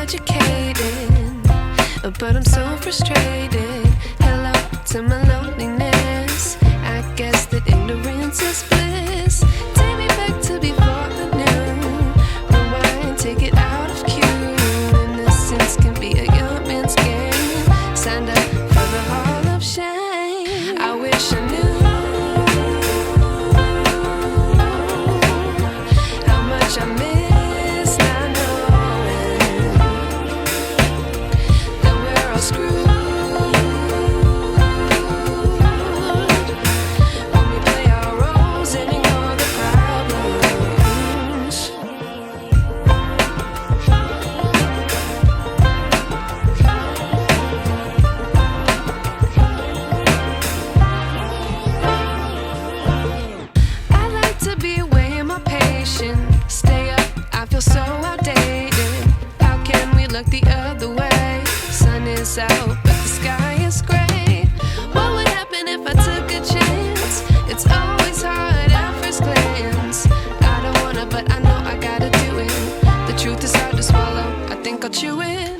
educated, but I'm so frustrated. Hello to my loneliness. I guess that ignorance is bliss. Take me back to before the noon. Rewind, take it out of cue. Innocence can be a young man's game. Signed up for the hall of shame. I wish I knew how much I miss not knowing that we're all screwed when we play our roles and ignore the problems. I like to be away in my patience. Stay up, I feel so outdated. How can we look the other way? Sun is out, but the sky is gray. What would happen if I took a chance? It's always hard at first glance. I don't wanna, but I know I gotta do it. The truth is hard to swallow, I think I'll chew it.